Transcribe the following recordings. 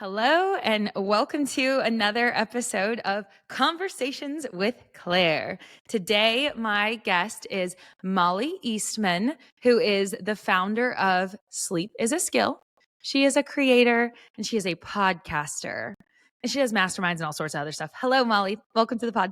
Hello, and welcome to another episode of Conversations with Claire. Today, my guest is Mollie Eastman, who is the founder of Sleep is a Skill. She is a creator and she is a podcaster, and she does masterminds and all sorts of other stuff. Hello, Mollie. Welcome to the pod.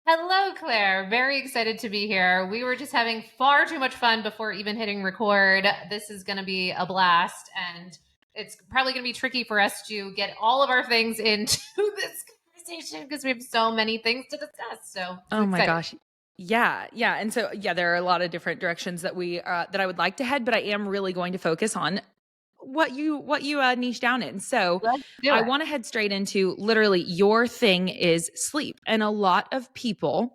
Hello, Claire. Very excited to be here. We were just having far too much fun before even hitting record. This is going to be a blast, and it's probably going to be tricky for us to get all of our things into this conversation because we have so many things to discuss. So Oh my excited. gosh. Yeah. And so, there are a lot of different directions that I would like to head, but I am really going to focus on what you niche down in. So Let's do I it. want to head straight into literally your thing is sleep. And a lot of people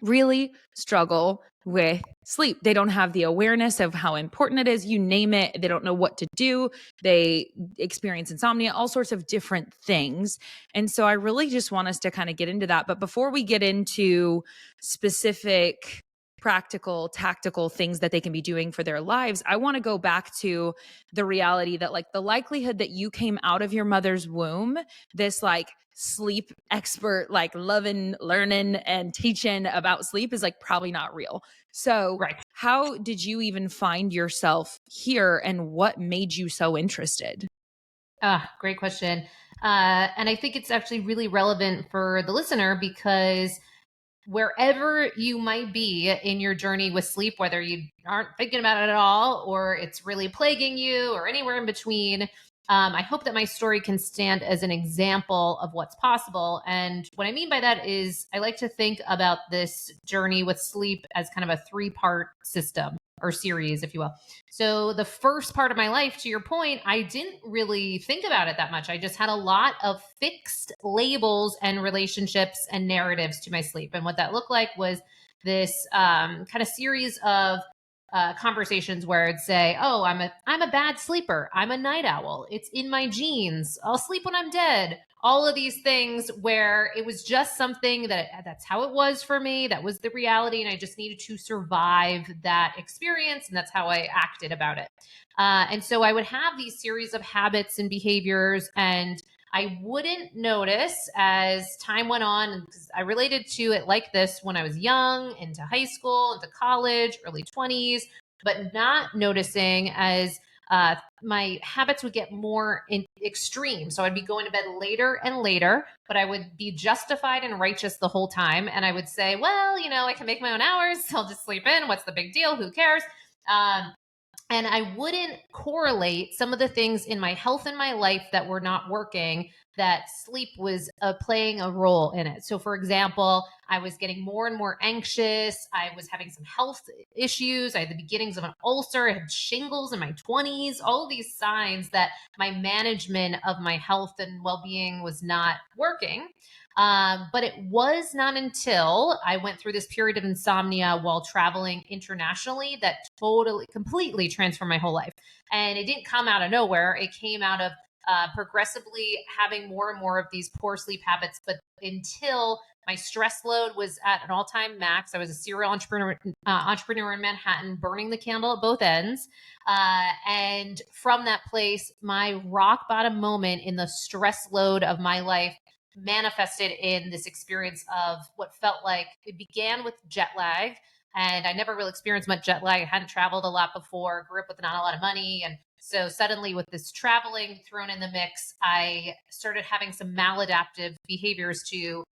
really struggle with sleep. They don't have the awareness of how important it is. You name it, they don't know what to do. They experience insomnia, all sorts of different things. And so I really just want us to kind of get into that. But before we get into specific practical, tactical things that they can be doing for their lives, I want to go back to the reality that, like, the likelihood that you came out of your mother's womb, this like sleep expert, like loving, learning, and teaching about sleep is like probably not real. So, Right. how did you even find yourself here and what made you so interested? Great question. And I think it's actually really relevant for the listener because wherever you might be in your journey with sleep, whether you aren't thinking about it at all, or it's really plaguing you, or anywhere in between, I hope that my story can stand as an example of what's possible. And what I mean by that is, I like to think about this journey with sleep as kind of a three-part system or series, if you will. So, the first part of my life, to your point, I didn't really think about it that much. I just had a lot of fixed labels and relationships and narratives to my sleep. And what that looked like was this kind of series of conversations where I'd say, "Oh, I'm a bad sleeper. I'm a night owl. It's in my genes. I'll sleep when I'm dead." All of these things where it was just something that's how it was for me. That was the reality, and I just needed to survive that experience, and that's how I acted about it. And so I would have these series of habits and behaviors, and I wouldn't notice as time went on, because I related to it like this when I was young, into high school, into college, early 20s, but not noticing as my habits would get more extreme. So I'd be going to bed later and later, but I would be justified and righteous the whole time. And I would say, well, I can make my own hours. I'll just sleep in. What's the big deal? Who cares? Um, and I wouldn't correlate some of the things in my health and my life that were not working, that sleep was playing a role in it. So, for example, I was getting more and more anxious. I was having some health issues. I had the beginnings of an ulcer. I had shingles in my 20s, all of these signs that my management of my health and well being was not working. But it was not until I went through this period of insomnia while traveling internationally that totally, completely transformed my whole life. And it didn't come out of nowhere. It came out of progressively having more and more of these poor sleep habits. But until my stress load was at an all-time max, I was a serial entrepreneur in Manhattan, burning the candle at both ends. And from that place, my rock bottom moment in the stress load of my life manifested in this experience of what felt like it began with jet lag. And I never really experienced much jet lag. I hadn't traveled a lot before, grew up with not a lot of money. And so suddenly, with this traveling thrown in the mix, I started having some maladaptive behaviors to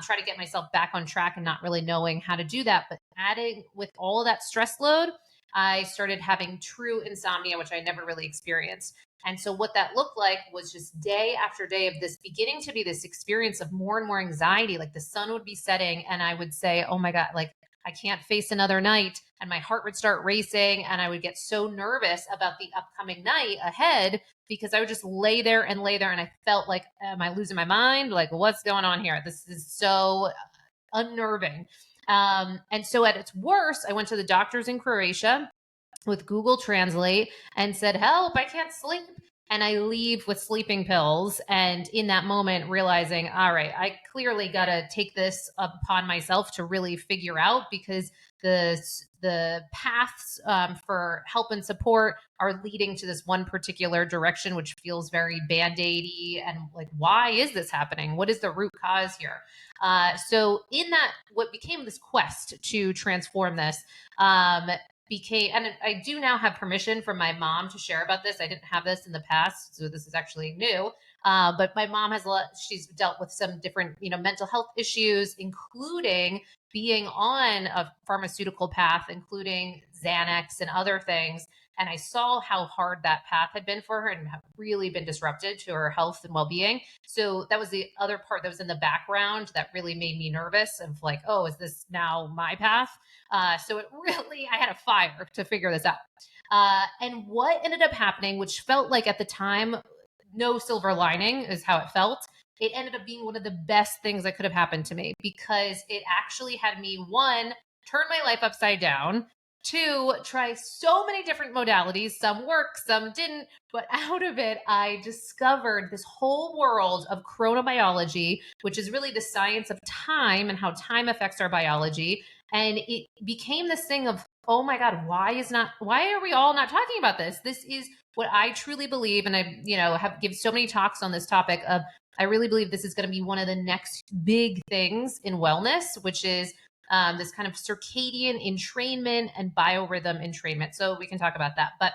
try to get myself back on track, and not really knowing how to do that. But adding with all of that stress load, I started having true insomnia, which I never really experienced. And so what that looked like was just day after day of this beginning to be this experience of more and more anxiety. Like the sun would be setting and I would say, "Oh my God, like I can't face another night." And my heart would start racing and I would get so nervous about the upcoming night ahead, because I would just lay there and lay there. And I felt like, am I losing my mind? Like, what's going on here? This is so unnerving. And so at its worst, I went to the doctors in Croatia with Google Translate and said, "Help, I can't sleep." and I leave with sleeping pills. And in that moment, realizing, all right, I clearly got to take this upon myself to really figure out, because the paths for help and support are leading to this one particular direction, which feels very band-aidy, and like, why is this happening? What is the root cause here? So in that, what became this quest to transform this, became, and I do now have permission from my mom to share about this. I didn't have this in the past, so this is actually new. But my mom has she's dealt with some different, mental health issues, including being on a pharmaceutical path, including Xanax and other things. And I saw how hard that path had been for her and have really been disrupted to her health and well-being. So that was the other part that was in the background that really made me nervous of like, oh, is this now my path? So it really, I had a fire to figure this out. And what ended up happening, which felt like at the time, no silver lining is how it felt. It ended up being one of the best things that could have happened to me, because it actually had me, one, turn my life upside down, two, try so many different modalities. Some worked, some didn't. But out of it, I discovered this whole world of chronobiology, which is really the science of time and how time affects our biology. And it became this thing of, oh my God, why are we all not talking about this? This is what I truly believe. And I, have give so many talks on this topic of, I really believe this is going to be one of the next big things in wellness, which is this kind of circadian entrainment and biorhythm entrainment. So we can talk about that. But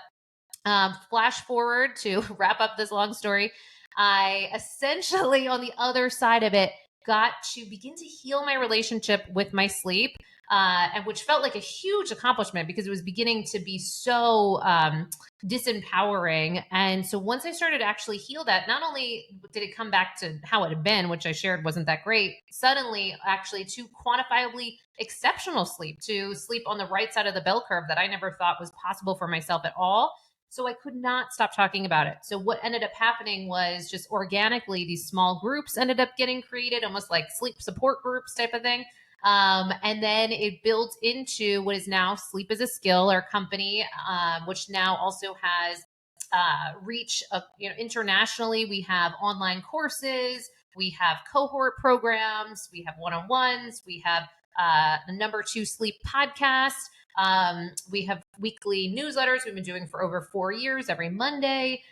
flash forward to wrap up this long story. I essentially, on the other side of it, got to begin to heal my relationship with my sleep, and which felt like a huge accomplishment, because it was beginning to be so disempowering. And so once I started to actually heal that, not only did it come back to how it had been, which I shared wasn't that great, suddenly actually to quantifiably exceptional sleep, to sleep on the right side of the bell curve that I never thought was possible for myself at all. So I could not stop talking about it. So what ended up happening was, just organically, these small groups ended up getting created, almost like sleep support groups type of thing. And then it built into what is now Sleep as a Skill, our company, which now also has reach of, internationally. We have online courses, we have cohort programs, we have one-on-ones, we have the number 2 sleep podcast. We have weekly newsletters we've been doing for over 4 years, every Monday.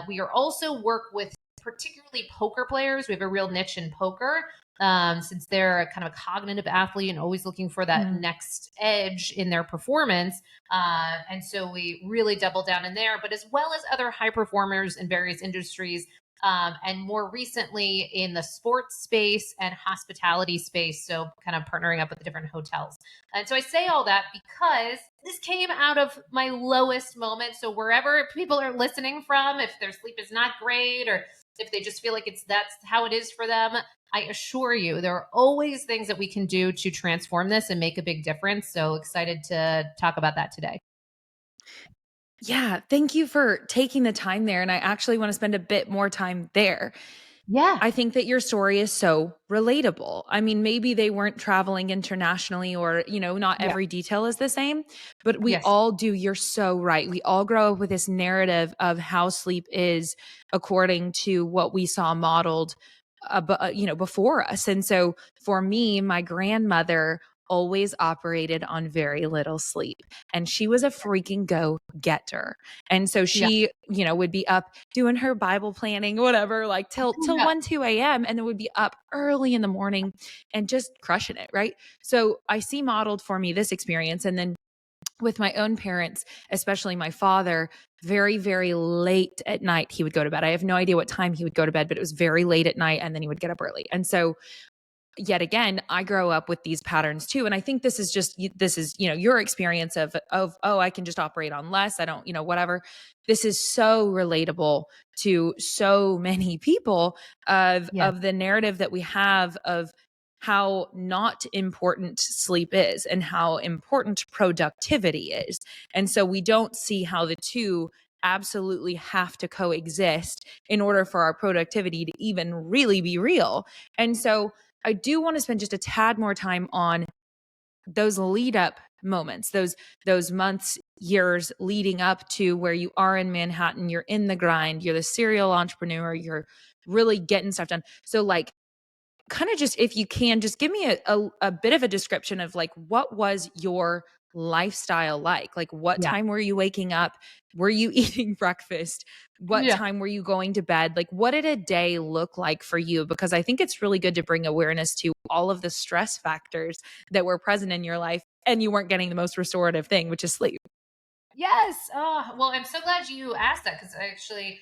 We are also work with particularly poker players. We have a real niche in poker, since they're a kind of a cognitive athlete and always looking for that next edge in their performance. And so we really double down in there, but as well as other high performers in various industries. And more recently in the sports space and hospitality space. So kind of partnering up with the different hotels. And so I say all that because this came out of my lowest moment. So wherever people are listening from, if their sleep is not great, or if they just feel like that's how it is for them, I assure you, there are always things that we can do to transform this and make a big difference. So excited to talk about that today. Yeah, thank you for taking the time there. And I actually want to spend a bit more time there. Yeah. I think that your story is so relatable. I mean, maybe they weren't traveling internationally, or, not Yeah. every detail is the same, but we Yes. all do. You're so right. We all grow up with this narrative of how sleep is according to what we saw modeled, before us. And so for me, my grandmother always operated on very little sleep, and she was a freaking go-getter. And so Yeah. she, would be up doing her Bible planning, whatever, like till Yeah. 1, 2 a.m. and then would be up early in the morning and just crushing it. Right. So I see modeled for me this experience. And then with my own parents, especially my father, very, very late at night, he would go to bed. I have no idea what time he would go to bed, but it was very late at night, and then he would get up early. And so yet again, I grow up with these patterns too. And I think this is your experience of, oh, I can just operate on less. I don't, whatever. This is so relatable to so many people Yeah. of the narrative that we have of how not important sleep is and how important productivity is. And so we don't see how the two absolutely have to coexist in order for our productivity to even really be real. And so I do want to spend just a tad more time on those lead up moments, those months, years leading up to where you are in Manhattan, you're in the grind, you're the serial entrepreneur, you're really getting stuff done. So like, kind of just, if you can, just give me a bit of a description of like, what was your lifestyle like what Yeah. time were you waking up, were you eating breakfast, what Yeah. time were you going to bed, like what did a day look like for you? Because I think it's really good to bring awareness to all of the stress factors that were present in your life and you weren't getting the most restorative thing, which is sleep. Yes. Oh, well, I'm so glad you asked that because I actually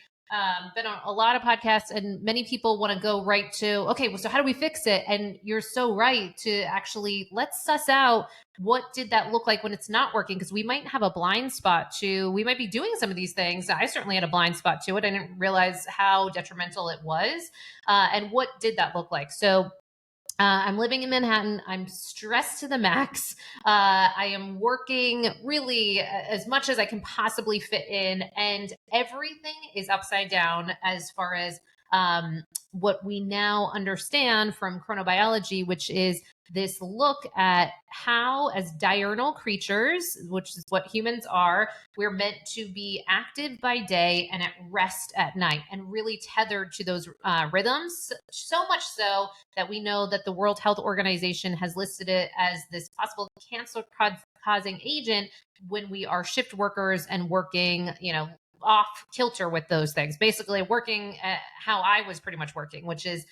been on a lot of podcasts and many people want to go right to, okay, well, so how do we fix it? And you're so right to actually let's suss out what did that look like when it's not working? Because we might have a blind spot to, we might be doing some of these things. I certainly had a blind spot to it. I didn't realize how detrimental it was. And what did that look like? So I'm living in Manhattan. I'm stressed to the max. I am working really as much as I can possibly fit in, and everything is upside down as far as what we now understand from chronobiology, which is this look at how, as diurnal creatures, which is what humans are, we're meant to be active by day and at rest at night, and really tethered to those rhythms. So much so that we know that the World Health Organization has listed it as this possible cancer causing agent when we are shift workers and working, off kilter with those things. Basically, working how I was pretty much working, which is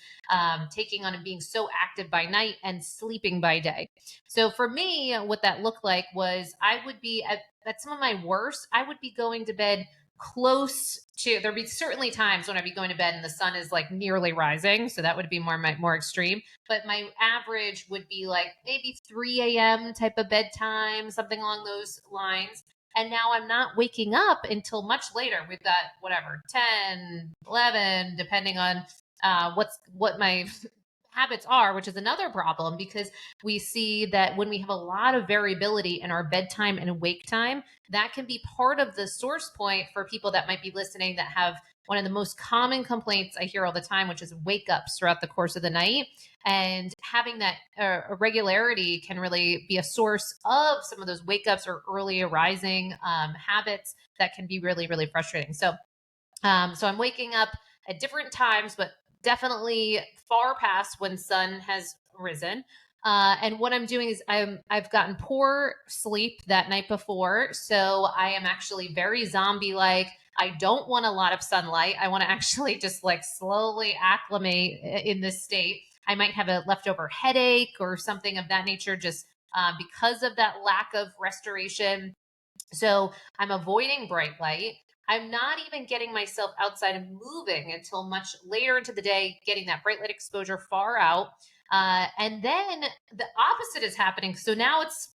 taking on and being so active by night and sleeping by day. So for me, what that looked like was I would be at some of my worst, I would be going to bed close to, there'd be certainly times when I'd be going to bed and the sun is like nearly rising. So that would be more extreme. But my average would be like maybe 3 a.m. type of bedtime, something along those lines. And now I'm not waking up until much later. We've got whatever, 10, 11, depending on what my habits are, which is another problem because we see that when we have a lot of variability in our bedtime and wake time, that can be part of the source point for people that might be listening that have one of the most common complaints I hear all the time, which is wake ups throughout the course of the night. And having that irregularity can really be a source of some of those wake ups or early arising habits that can be really, really frustrating. So I'm waking up at different times, but definitely far past when sun has risen. And what I'm doing is I've gotten poor sleep that night before, so I am actually very zombie like. I don't want a lot of sunlight. I want to actually just like slowly acclimate in this state. I might have a leftover headache or something of that nature, just because of that lack of restoration. So I'm avoiding bright light. I'm not even getting myself outside and moving until much later into the day, getting that bright light exposure far out. And then the opposite is happening. So now it's,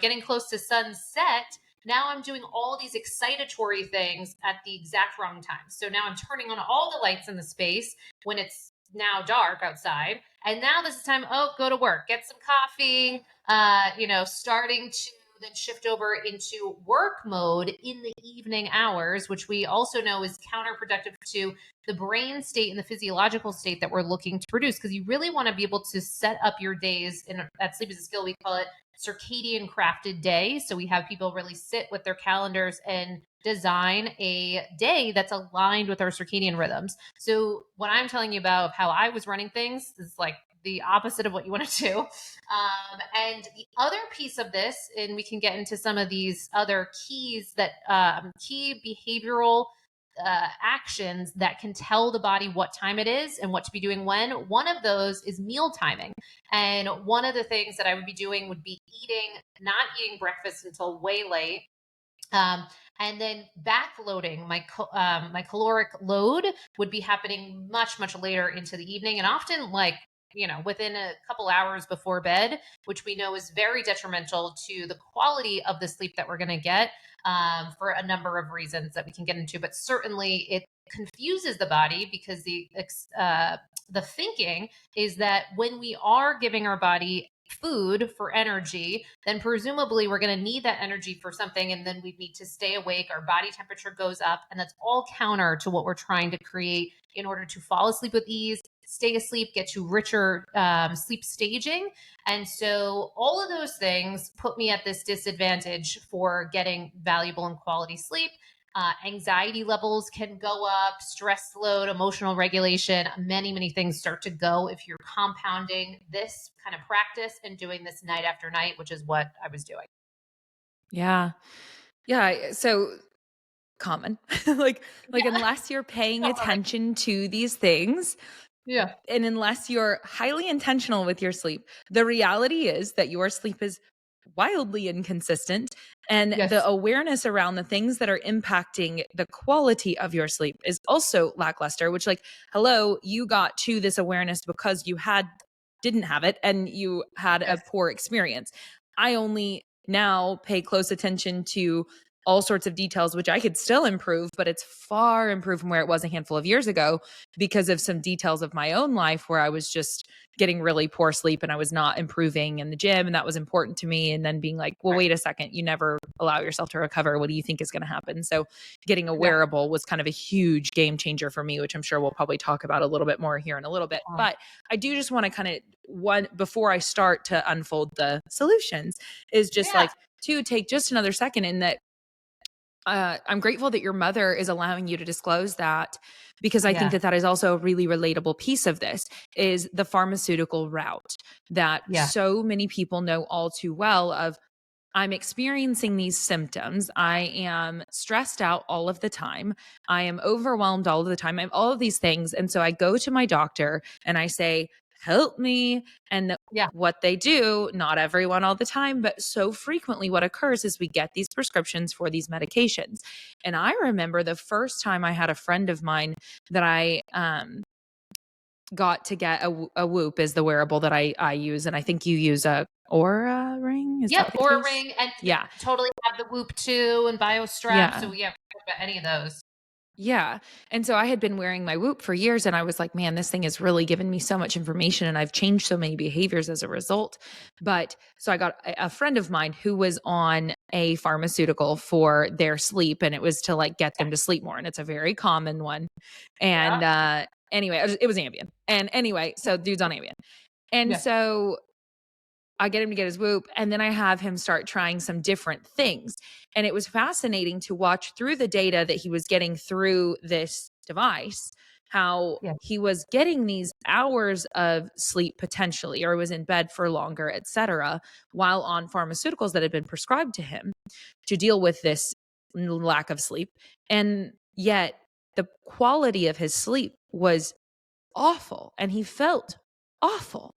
getting close to sunset. Now I'm doing all these excitatory things at the exact wrong time. So now I'm turning on all the lights in the space when it's now dark outside. And now this is time, oh, go to work, get some coffee, starting to then shift over into work mode in the evening hours, which we also know is counterproductive to the brain state and the physiological state that we're looking to produce. Because you really want to be able to set up your days. At Sleep is a Skill, we call it circadian crafted day. So we have people really sit with their calendars and design a day that's aligned with our circadian rhythms. So what I'm telling you about how I was running things is like the opposite of what you want to do. And the other piece of this, and we can get into some of these other keys that key behavioral actions that can tell the body what time it is and what to be doing when. One of those is meal timing. And one of the things that I would be doing would be not eating breakfast until way late. Um, and then backloading my caloric load would be happening much later into the evening, and often like within a couple hours before bed, which we know is very detrimental to the quality of the sleep that we're going to get for a number of reasons that we can get into. But certainly it confuses the body because the thinking is that when we are giving our body food for energy, then presumably we're going to need that energy for something, and then we need to stay awake. Our body temperature goes up, and that's all counter to what we're trying to create in order to fall asleep with ease, stay asleep, get you richer sleep staging. And so all of those things put me at this disadvantage for getting valuable and quality sleep. Anxiety levels can go up, stress load, emotional regulation, many, many things start to go if you're compounding this kind of practice and doing this night after night, which is what I was doing. Yeah. Yeah. So common. like Yeah. unless you're paying attention to these things, Yeah. and unless you're highly intentional with your sleep, the reality is that your sleep is wildly inconsistent. And the Yes. awareness around the things that are impacting the quality of your sleep is also lackluster, which, like, hello, you got to this awareness because you didn't have it and you had a Yes. poor experience. I only now pay close attention to all sorts of details, which I could still improve, but it's far improved from where it was a handful of years ago because of some details of my own life where I was just getting really poor sleep and I was not improving in the gym. And that was important to me. And then being like, well, Right. wait a second, you never allow yourself to recover. What do you think is going to happen? So getting a Yeah. wearable was kind of a huge game changer for me, which I'm sure we'll probably talk about a little bit more here in a little bit. But I do just want to kind of before I start to unfold the solutions is just Yeah. like to take just another second in that I'm grateful that your mother is allowing you to disclose that, because I think Yeah. that that is also a really relatable piece of this is the pharmaceutical route that Yeah. so many people know all too well of. I'm experiencing these symptoms. I am stressed out all of the time. I am overwhelmed all of the time. I have all of these things. And so I go to my doctor and I say, help me. And Yeah. what they do, not everyone all the time, but so frequently, what occurs is we get these prescriptions for these medications. And I remember the first time I had a friend of mine that I got to get a Whoop is the wearable that I use. And I think you use a Aura ring. Is that Yep. the Or a case? ring, and Yeah. totally have the Whoop too and BioStrap. Yeah. So yeah, about any of those. Yeah. And so I had been wearing my Whoop for years and I was like, man, this thing has really given me so much information and I've changed so many behaviors as a result. But so I got a friend of mine who was on a pharmaceutical for their sleep and it was to like get them to sleep more. And it's a very common one. And Yeah. anyway, it was Ambien. And anyway, so dude's on Ambien. And Yeah. so I get him to get his Whoop, and then I have him start trying some different things. And it was fascinating to watch through the data that he was getting through this device, how Yeah. he was getting these hours of sleep potentially, or was in bed for longer, et cetera, while on pharmaceuticals that had been prescribed to him to deal with this lack of sleep. And yet the quality of his sleep was awful and he felt awful.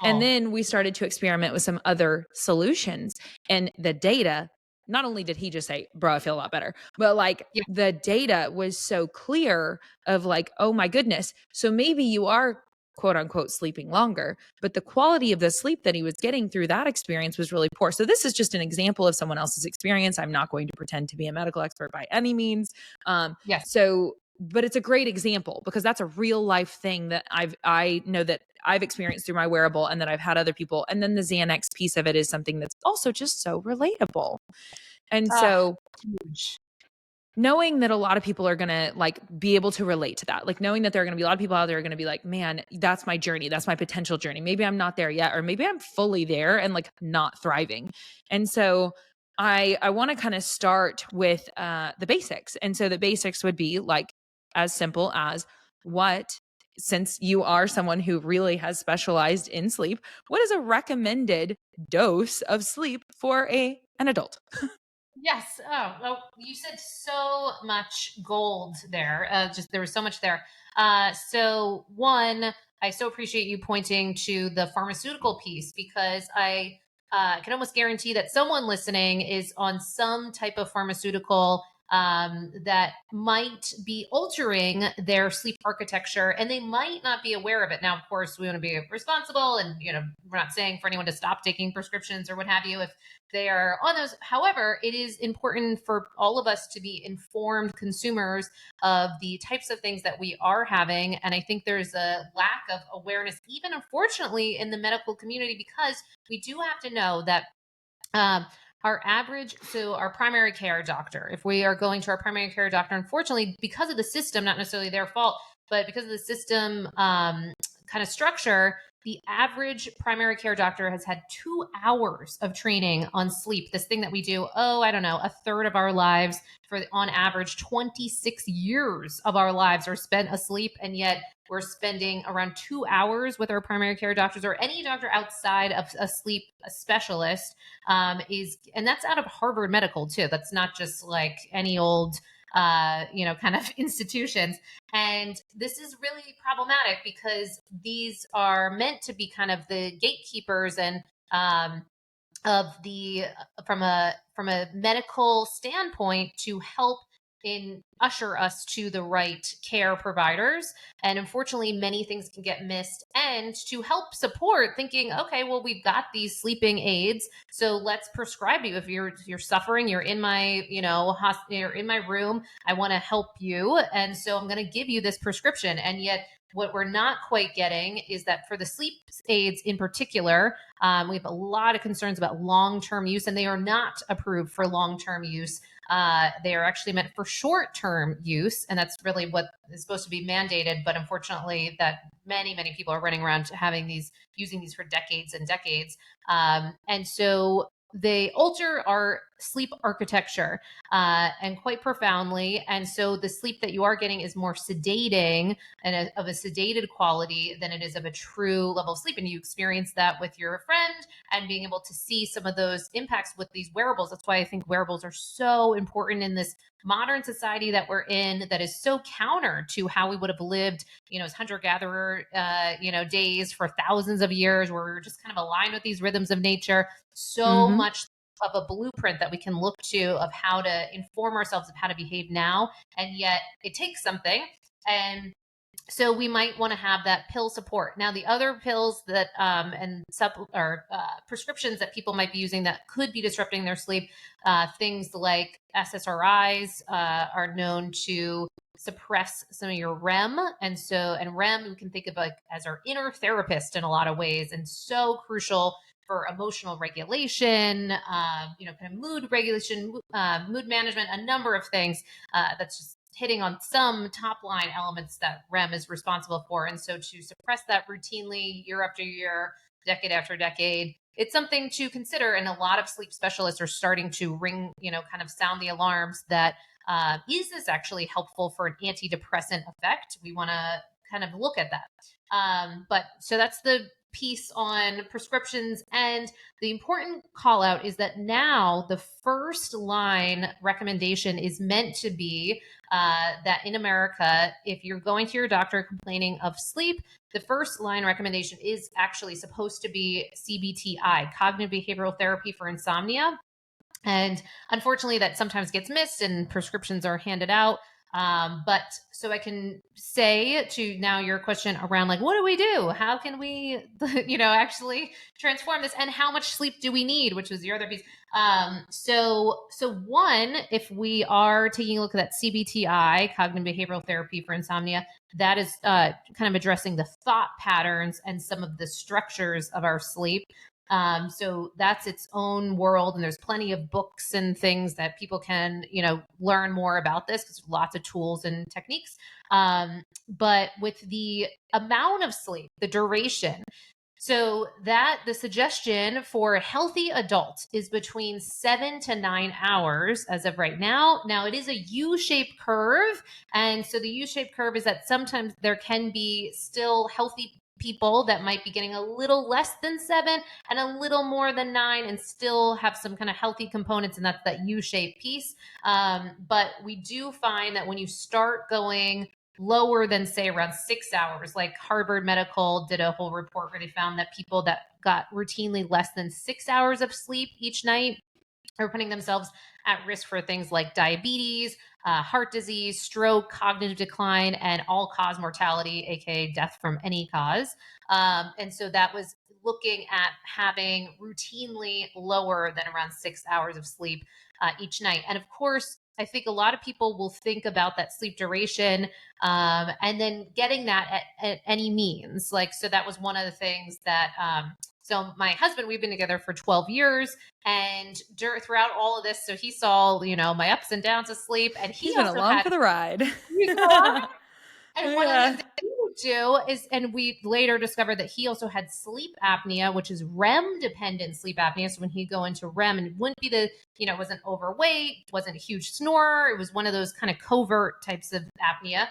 And Awful. then we started to experiment with some other solutions and the data, not only did he just say, bro, I feel a lot better, but like Yeah. the data was so clear of like, oh my goodness. So maybe you are quote unquote sleeping longer, but the quality of the sleep that he was getting through that experience was really poor. So this is just an example of someone else's experience. I'm not going to pretend to be a medical expert by any means. Yes. So but it's a great example because that's a real life thing that I know that I've experienced through my wearable and that I've had other people. And then the Xanax piece of it is something that's also just so relatable. And Ah, so huge. knowing that a lot of people are going to like be able to relate to that, like knowing that there are going to be a lot of people out there are going to be like, man, that's my journey. That's my potential journey. Maybe I'm not there yet, or maybe I'm fully there and like not thriving. And so I want to kind of start with the basics. And so the basics would be like as simple as since you are someone who really has specialized in sleep, what is a recommended dose of sleep for an adult? Yes. Oh, you said so much gold there. Just there was so much there. So one, I so appreciate you pointing to the pharmaceutical piece because I can almost guarantee that someone listening is on some type of pharmaceutical that might be altering their sleep architecture, and they might not be aware of it. Now, of course, we want to be responsible, and we're not saying for anyone to stop taking prescriptions or what have you if they are on those. However, it is important for all of us to be informed consumers of the types of things that we are having. And I think there's a lack of awareness, even unfortunately, in the medical community, because we do have to know that our primary care doctor, if we are going to our primary care doctor, unfortunately, because of the system, not necessarily their fault, but because of the system, kind of structure, the average primary care doctor has had 2 hours of training on sleep. This thing that we do, I don't know, a third of our lives for on average 26 years of our lives are spent asleep. And yet we're spending around 2 hours with our primary care doctors or any doctor outside of a sleep specialist and that's out of Harvard Medical too. That's not just like any old kind of institutions. And this is really problematic because these are meant to be kind of the gatekeepers and of the from a medical standpoint to help in usher us to the right care providers. And unfortunately many things can get missed, and to help support thinking, okay, well, we've got these sleeping aids, so let's prescribe you. If you're suffering, you're in my you're in my room, I want to help you, and so I'm going to give you this prescription. And yet what we're not quite getting is that for the sleep aids in particular, we have a lot of concerns about long-term use, and they are not approved for long-term use. They are actually meant for short-term use, and that's really what is supposed to be mandated. But unfortunately, that many people are running around using these for decades and decades, and so they alter our sleep architecture and quite profoundly. And so the sleep that you are getting is more sedating and of a sedated quality than it is of a true level of sleep. And you experience that with your friend and being able to see some of those impacts with these wearables. That's why I think wearables are so important in this modern society that we're in, that is so counter to how we would have lived, as hunter-gatherer, days for thousands of years, where we were just kind of aligned with these rhythms of nature. So much of a blueprint that we can look to of how to inform ourselves of how to behave now. And yet it takes something. And so we might want to have that pill support. Now, the other pills that prescriptions that people might be using that could be disrupting their sleep, things like SSRIs are known to suppress some of your REM, and REM we can think of like as our inner therapist in a lot of ways, and so crucial for emotional regulation, kind of mood regulation, mood management, a number of things that's just hitting on some top line elements that REM is responsible for. And so to suppress that routinely year after year, decade after decade, it's something to consider. And a lot of sleep specialists are starting to ring, kind of sound the alarms that is this actually helpful for an antidepressant effect? We want to kind of look at that. But so that's the piece on prescriptions. And the important call out is that now the first line recommendation is meant to be that in America, if you're going to your doctor complaining of sleep, the first line recommendation is actually supposed to be CBTI, cognitive behavioral therapy for insomnia. And unfortunately, that sometimes gets missed and prescriptions are handed out. But so I can say to now your question around like, what do we do? How can we, actually transform this? And how much sleep do we need? Which was your other piece. So one, if we are taking a look at that CBTI, cognitive behavioral therapy for insomnia, that is kind of addressing the thought patterns and some of the structures of our sleep. So that's its own world, and there's plenty of books and things that people can, learn more about this, because lots of tools and techniques. But with the amount of sleep, the duration, so that the suggestion for healthy adults is between 7 to 9 hours as of right now. Now it is a U-shaped curve. And so the U-shaped curve is that sometimes there can be still healthy people that might be getting a little less than 7 and a little more than 9 and still have some kind of healthy components. And that's that U-shaped piece. But we do find that when you start going lower than, say, around 6 hours, like Harvard Medical did a whole report where they found that people that got routinely less than 6 hours of sleep each night are putting themselves at risk for things like diabetes, heart disease, stroke, cognitive decline, and all-cause mortality, aka death from any cause. And so that was looking at having routinely lower than around 6 hours of sleep each night. And of course, I think a lot of people will think about that sleep duration and then getting that at any means. Like, so that was one of the things that, so my husband, we've been together for 12 years, and throughout all of this, so he saw, my ups and downs of sleep, and he's been along for the ride. And one of the things would do is, and we later discovered that he also had sleep apnea, which is REM dependent sleep apnea. So when he'd go into REM, and it wouldn't be wasn't overweight, wasn't a huge snorer. It was one of those kind of covert types of apnea,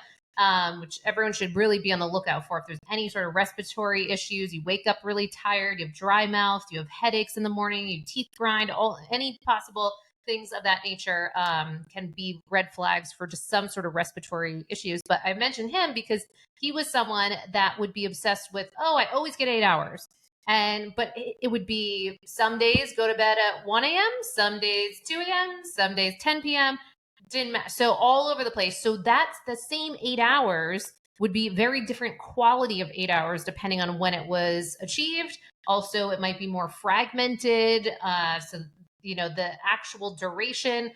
which everyone should really be on the lookout for. If there's any sort of respiratory issues, you wake up really tired, you have dry mouth, you have headaches in the morning, you teeth grind, any possible things of that nature can be red flags for just some sort of respiratory issues. But I mentioned him because he was someone that would be obsessed with, I always get 8 hours. But it would be some days go to bed at 1 a.m., some days 2 a.m., some days 10 p.m. Didn't matter. So all over the place. So that's the same 8 hours would be very different quality of 8 hours depending on when it was achieved. Also, it might be more fragmented. So the actual duration,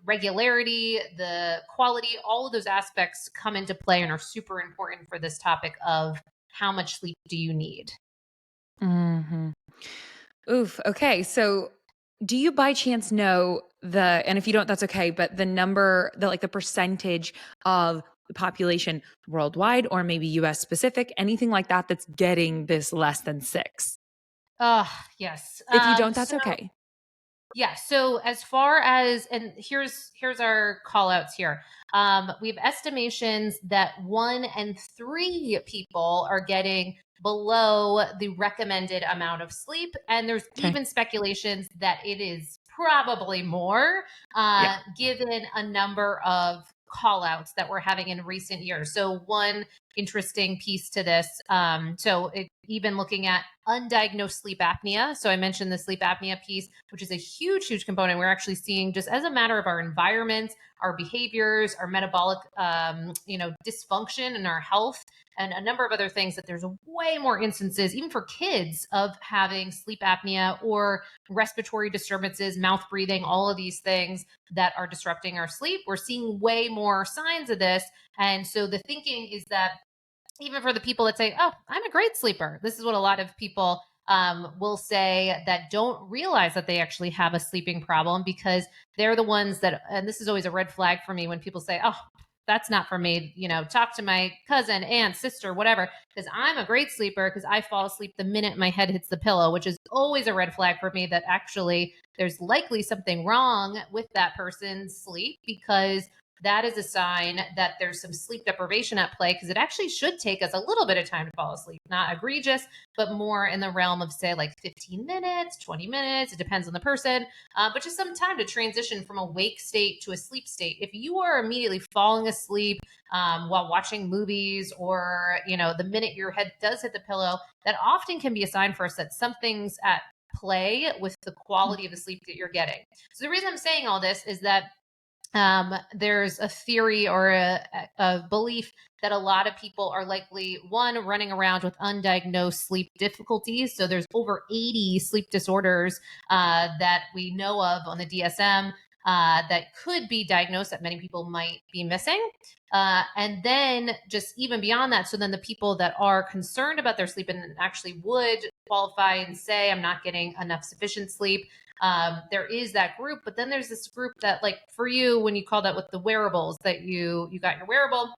regularity, the quality, all of those aspects come into play and are super important for this topic of how much sleep do you need? Mm-hmm. Oof. Okay. So do you by chance know and if you don't, that's okay, but the percentage of the population worldwide or maybe US specific, anything like that that's getting this less than 6? Yes. If you don't, that's okay. Yeah. So as far as, and here's our call outs here. We have estimations that 1 in 3 people are getting below the recommended amount of sleep. And there's Okay. even speculations that it is probably more, Yeah. given a number of call outs that we're having in recent years. So one interesting piece to this. Even looking at undiagnosed sleep apnea. So I mentioned the sleep apnea piece, which is a huge, huge component. We're actually seeing, just as a matter of our environment, our behaviors, our metabolic, dysfunction and our health, and a number of other things, that there's way more instances, even for kids, of having sleep apnea or respiratory disturbances, mouth breathing, all of these things that are disrupting our sleep. We're seeing way more signs of this. And so the thinking is that even for the people that say, I'm a great sleeper, this is what a lot of people will say, that don't realize that they actually have a sleeping problem, because they're the ones that, and this is always a red flag for me when people say, that's not for me, talk to my cousin, aunt, sister, whatever, because I'm a great sleeper because I fall asleep the minute my head hits the pillow, which is always a red flag for me, that actually there's likely something wrong with that person's sleep, because that is a sign that there's some sleep deprivation at play, because it actually should take us a little bit of time to fall asleep. Not egregious, but more in the realm of, say, like 15 minutes, 20 minutes. It depends on the person, but just some time to transition from a wake state to a sleep state. If you are immediately falling asleep while watching movies, or, the minute your head does hit the pillow, that often can be a sign for us that something's at play with the quality of the sleep that you're getting. So the reason I'm saying all this is that there's a theory or a belief that a lot of people are likely, one, running around with undiagnosed sleep difficulties. So there's over 80 sleep disorders that we know of on the DSM that could be diagnosed, that many people might be missing. And then just even beyond that, so then the people that are concerned about their sleep and actually would qualify and say, I'm not getting enough sufficient sleep, there is that group. But then there's this group that, like for you, when you called out with the wearables, that you got your wearable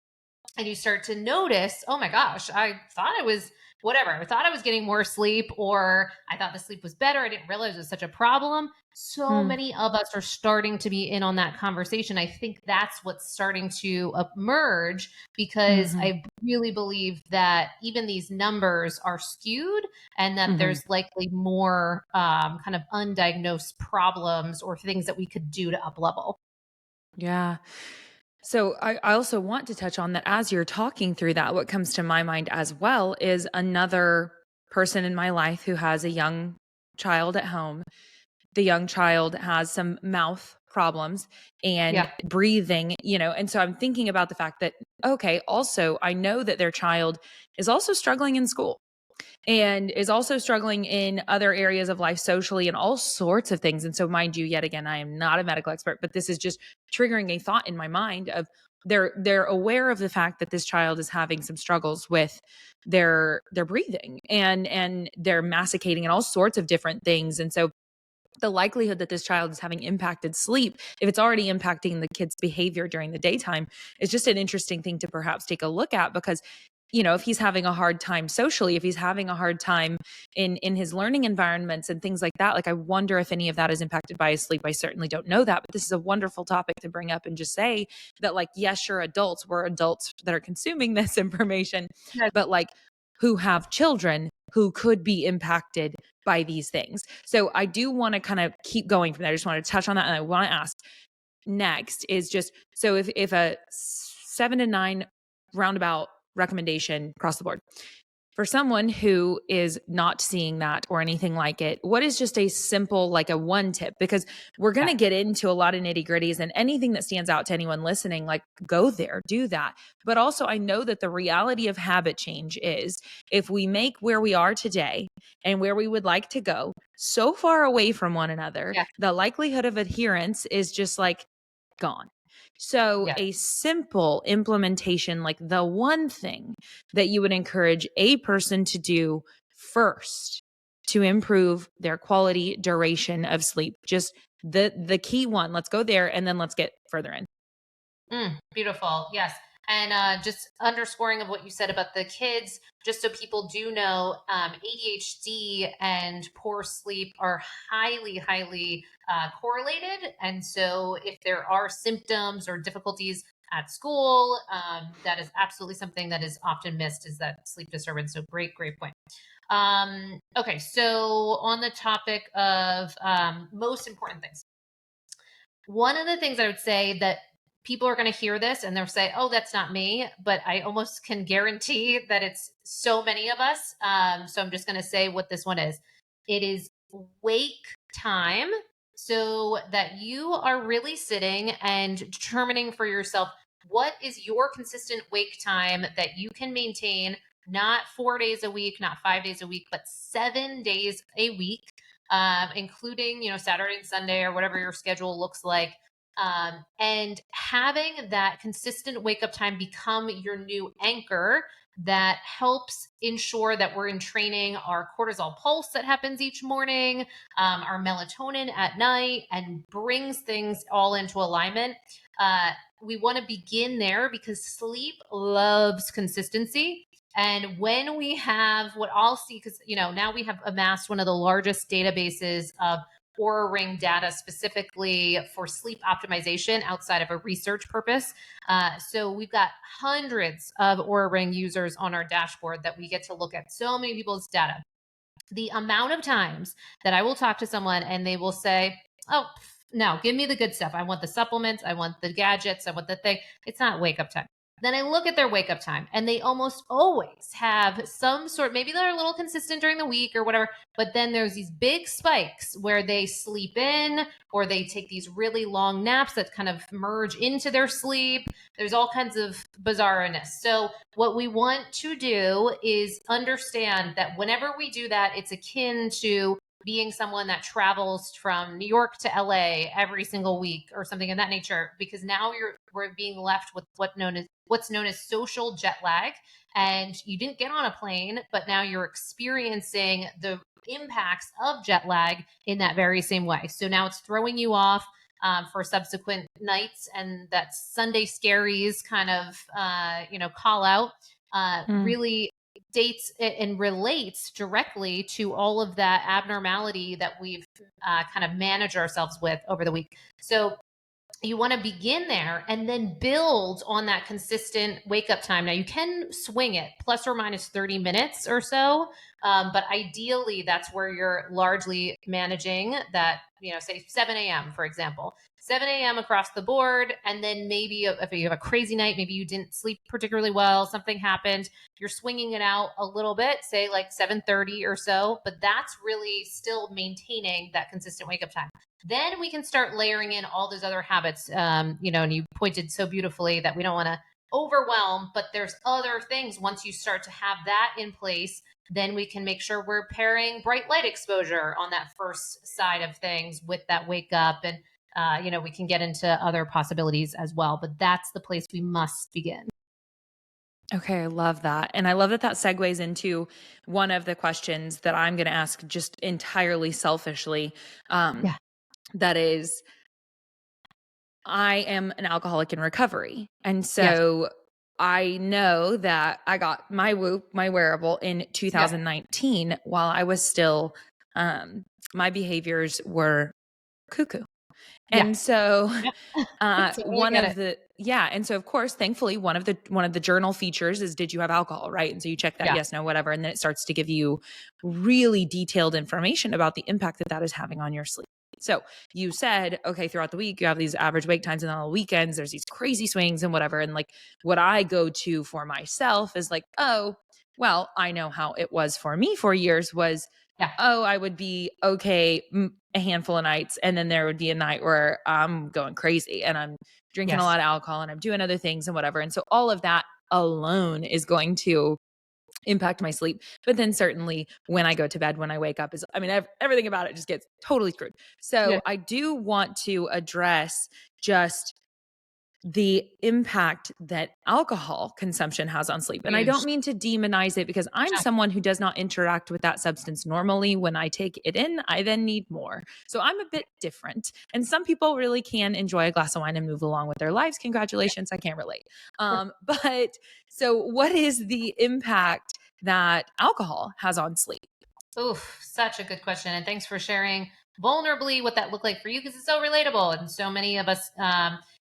and you start to notice, oh my gosh, I thought I was whatever. I thought I was getting more sleep, or I thought the sleep was better. I didn't realize it was such a problem. So many of us are starting to be in on that conversation. I think that's what's starting to emerge, because I really believe that even these numbers are skewed, and that there's likely more kind of undiagnosed problems or things that we could do to up level. Yeah. So I also want to touch on that as you're talking through that. What comes to my mind as well is another person in my life who has a young child at home. The young child has some mouth problems and breathing, and so I'm thinking about the fact that, okay, also I know that their child is also struggling in school and is also struggling in other areas of life socially and all sorts of things. And so, mind you, yet again, I am not a medical expert, but this is just triggering a thought in my mind of they're aware of the fact that this child is having some struggles with their breathing and they're masticating and all sorts of different things. And so the likelihood that this child is having impacted sleep, if it's already impacting the kid's behavior during the daytime, is just an interesting thing to perhaps take a look at, because if he's having a hard time socially, if he's having a hard time in his learning environments and things like that, like I wonder if any of that is impacted by his sleep. I certainly don't know that, but this is a wonderful topic to bring up and just say that, like, yes, we're adults that are consuming this information, Yeah. but like who have children who could be impacted by these things. So I do want to kind of keep going from there. I just want to touch on that. And I want to ask next is just, so if a 7 to 9 roundabout recommendation across the board for someone who is not seeing that or anything like it, what is just a simple, like a one tip? Because we're going to get into a lot of nitty gritties, and anything that stands out to anyone listening, like go there, do that. But also I know that the reality of habit change is if we make where we are today and where we would like to go so far away from one another, Yeah. the likelihood of adherence is just like gone. So Yeah. a simple implementation, like the one thing that you would encourage a person to do first to improve their quality duration of sleep, just the key one. Let's go there and then let's get further in. Beautiful. Yes. And just underscoring of what you said about the kids, just so people do know, ADHD and poor sleep are highly, highly correlated. And so if there are symptoms or difficulties at school, that is absolutely something that is often missed, is that sleep disturbance. So great, great point. Okay. So on the topic of most important things, one of the things I would say that people are going to hear this and they'll say, "Oh, that's not me," but I almost can guarantee that it's so many of us. So I'm just going to say what this one is. It is wake time, so that you are really sitting and determining for yourself what is your consistent wake time that you can maintain, not 4 days a week, not 5 days a week, but 7 days a week, including, Saturday and Sunday or whatever your schedule looks like. And having that consistent wake up time become your new anchor that helps ensure that we're in training our cortisol pulse that happens each morning, our melatonin at night, and brings things all into alignment. We want to begin there because sleep loves consistency. And when we have what I'll see, because now we have amassed one of the largest databases of Aura Ring data specifically for sleep optimization outside of a research purpose. So we've got hundreds of Aura Ring users on our dashboard that we get to look at so many people's data. The amount of times that I will talk to someone and they will say, "Oh, no, give me the good stuff. I want the supplements. I want the gadgets. I want the thing." It's not wake up time. Then I look at their wake up time and they almost always have some sort, maybe they're a little consistent during the week or whatever, but then there's these big spikes where they sleep in or they take these really long naps that kind of merge into their sleep. There's all kinds of bizarreness. So what we want to do is understand that whenever we do that, it's akin to being someone that travels from New York to LA every single week or something of that nature, because now we're being left with what's known as social jet lag. And you didn't get on a plane, but now you're experiencing the impacts of jet lag in that very same way. So now it's throwing you off for subsequent nights, and that Sunday scaries kind of call out really dates and relates directly to all of that abnormality that we've kind of managed ourselves with over the week. So you want to begin there and then build on that consistent wake up time. Now you can swing it plus or minus 30 minutes or so. But ideally that's where you're largely managing that, say 7 a.m. for example, 7 a.m. across the board. And then maybe if you have a crazy night, maybe you didn't sleep particularly well, something happened, you're swinging it out a little bit, say like 7:30 or so, but that's really still maintaining that consistent wake up time. Then we can start layering in all those other habits. And you pointed so beautifully that we don't want to overwhelm, but there's other things. Once you start to have that in place, then we can make sure we're pairing bright light exposure on that first side of things with that wake up. And, we can get into other possibilities as well, but that's the place we must begin. Okay, I love that. And I love that that segues into one of the questions that I'm going to ask just entirely selfishly. Yeah. That is, I am an alcoholic in recovery. And Yes. so I know that I got my Whoop, my wearable, in Yeah. 2019 while I was still, my behaviors were cuckoo. Yeah. And so, Yep. Totally one get of it. the yeah, and so of course, thankfully, one of the journal features is, did you have alcohol, right? And so you check that, Yeah. yes, no, whatever, and then it starts to give you really detailed information about the impact that that is having on your sleep. So you said, okay, throughout the week, you have these average wake times, and on the weekends, there's these crazy swings and whatever. And like what I go to for myself is like, oh, well, I know how it was for me for years was, Yeah. oh, I would be okay a handful of nights, and then there would be a night where I'm going crazy and I'm drinking a Yes. lot of alcohol and I'm doing other things and whatever. And so all of that alone is going to impact my sleep. But then certainly when I go to bed, when I wake up, is, I mean, everything about it just gets totally screwed. Yeah. So I do want to address just the impact that alcohol consumption has on sleep. And I don't Huge. mean to demonize it, because I'm No. someone who does not interact with that substance normally. When I take it in, I then need more. So I'm a bit different. And some people really can enjoy a glass of wine and move along with their lives. Congratulations. I can't relate. But so what is the impact that alcohol has on sleep? Oof, such a good question. And thanks for sharing vulnerably what that looked like for you, because it's so relatable. And so many of us,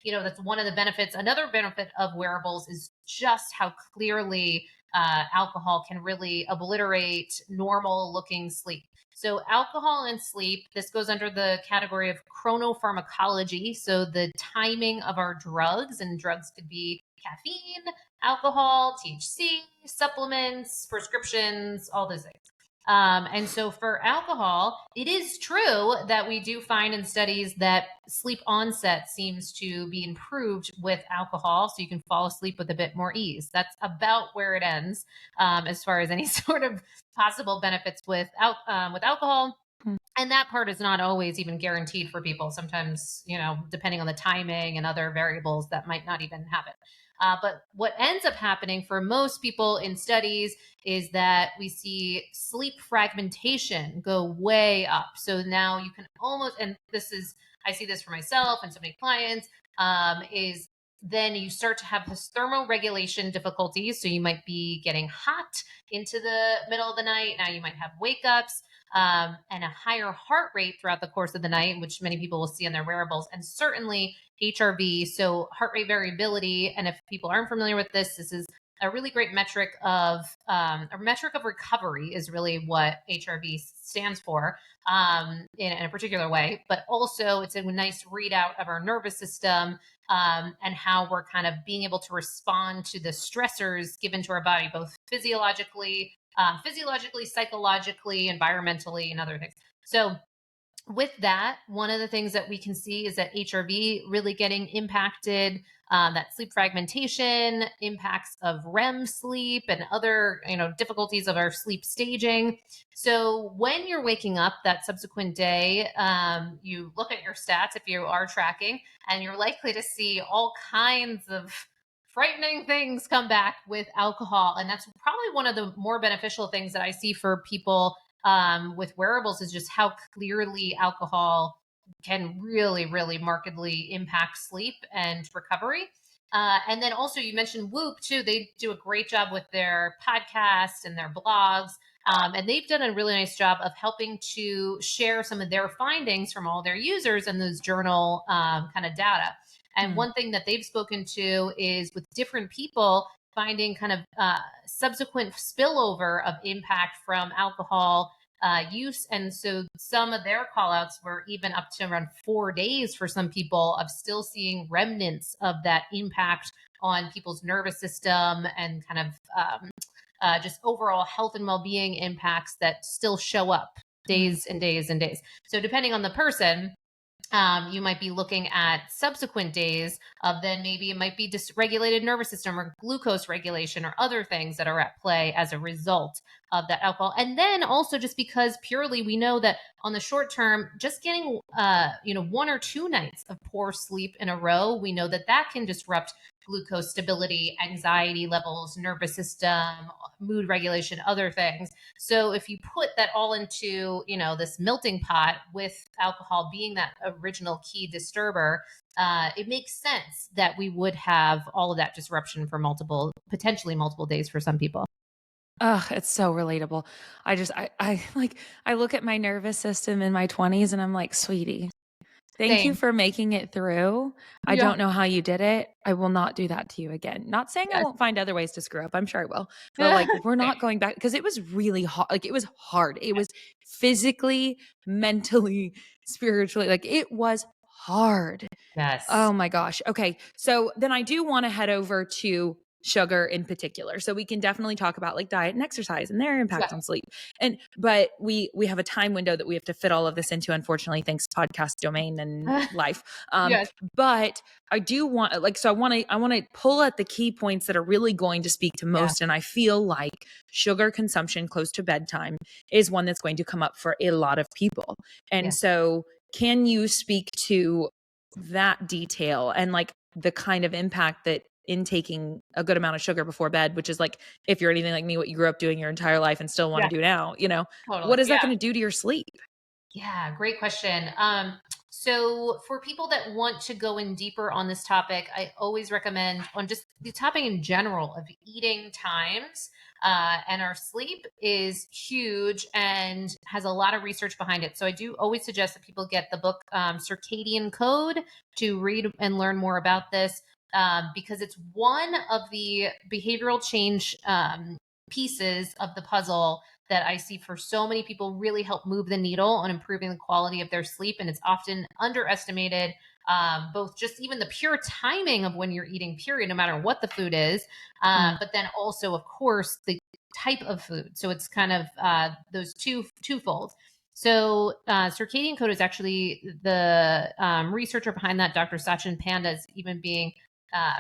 that's one of the benefits. Another benefit of wearables is just how clearly alcohol can really obliterate normal looking sleep. So, alcohol and sleep, this goes under the category of chronopharmacology. So, the timing of our drugs, and drugs could be caffeine, alcohol, THC, supplements, prescriptions, all those things. And so for alcohol, it is true that we do find in studies that sleep onset seems to be improved with alcohol. So you can fall asleep with a bit more ease. That's about where it ends, as far as any sort of possible benefits with alcohol. Hmm. And that part is not always even guaranteed for people. Sometimes, depending on the timing and other variables, that might not even happen. But what ends up happening for most people in studies is that we see sleep fragmentation go way up. So now you can almost, and this is, I see this for myself and so many clients, is then you start to have this thermoregulation difficulties. So you might be getting hot into the middle of the night. Now you might have wake ups, and a higher heart rate throughout the course of the night, which many people will see on their wearables, and certainly HRV, so heart rate variability. And if people aren't familiar with this is a really great metric of recovery is really what HRV stands for, in a particular way. But also, it's a nice readout of our nervous system, and how we're kind of being able to respond to the stressors given to our body, both physiologically, psychologically, environmentally, and other things. So, with that, one of the things that we can see is that HRV really getting impacted, that sleep fragmentation, impacts of REM sleep, and other difficulties of our sleep staging. So when you're waking up that subsequent day, you look at your stats if you are tracking, and you're likely to see all kinds of frightening things come back with alcohol. And that's probably one of the more beneficial things that I see for people with wearables, is just how clearly alcohol can really, really markedly impact sleep and recovery. And then also, you mentioned Whoop too. They do a great job with their podcast and their blogs. And they've done a really nice job of helping to share some of their findings from all their users and those journal kind of data. And Hmm. one thing that they've spoken to is with different people finding kind of subsequent spillover of impact from alcohol use. And so some of their call outs were even up to around 4 days for some people of still seeing remnants of that impact on people's nervous system, and kind of just overall health and well being impacts that still show up Hmm. days and days and days. So, depending on the person, you might be looking at subsequent days of, then maybe it might be dysregulated nervous system or glucose regulation or other things that are at play as a result of that alcohol. And then also, just because purely we know that on the short term, just getting 1 or 2 nights of poor sleep in a row, we know that that can disrupt glucose stability, anxiety levels, nervous system, mood regulation, other things. So if you put that all into, this melting pot with alcohol being that original key disturber, it makes sense that we would have all of that disruption for potentially multiple days for some people. Oh, it's so relatable. I like, I look at my nervous system in my 20s and I'm like, sweetie, thank you Same. for making it through. I Yeah. don't know how you did it. I will not do that to you again. Not saying I Yes. won't find other ways to screw up. I'm sure I will. But like, we're Same. not going back because it was really hard. Like, it was hard. It was physically, mentally, spiritually, like, it was hard. Yes. Oh my gosh. Okay. So then I do want to head over to sugar in particular. So we can definitely talk about like diet and exercise and their Yeah. impact on sleep. And but we have a time window that we have to fit all of this into, unfortunately, thanks to podcast domain and life. Yes. But I do want like, so I want to pull at the key points that are really going to speak to Yeah. most. And I feel like sugar consumption close to bedtime is one that's going to come up for a lot of people. And Yeah. so can you speak to that detail and like the kind of impact that intaking a good amount of sugar before bed, which is like, if you're anything like me, what you grew up doing your entire life and still want to Yeah. do now, Totally. what is that Yeah. going to do to your sleep? Yeah, great question. So for people that want to go in deeper on this topic, I always recommend on just the topic in general of eating times and our sleep is huge and has a lot of research behind it. So I do always suggest that people get the book Circadian Code to read and learn more about this because it's one of the behavioral change pieces of the puzzle that I see for so many people really help move the needle on improving the quality of their sleep. And it's often underestimated, both just even the pure timing of when you're eating, period, no matter what the food is. Mm, But then also, of course, the type of food. So it's kind of those twofold. So circadian code is actually the researcher behind that, Dr. Sachin Panda, is even being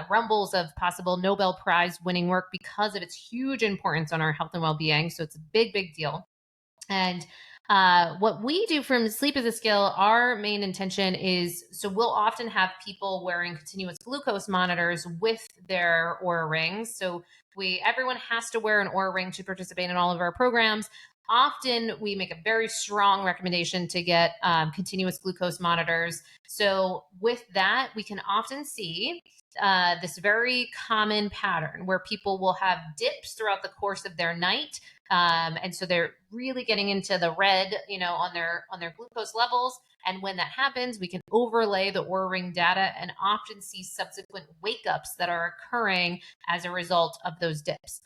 rumbles of possible Nobel Prize winning work because of its huge importance on our health and well being. So it's a big, big deal. And what we do from Sleep as a Skill, our main intention is so we'll often have people wearing continuous glucose monitors with their Aura rings. So everyone has to wear an Aura ring to participate in all of our programs. Often we make a very strong recommendation to get continuous glucose monitors. So with that, we can often see this very common pattern where people will have dips throughout the course of their night, and so they're really getting into the red, on their glucose levels. And when that happens, we can overlay the Oura Ring data and often see subsequent wake ups that are occurring as a result of those dips.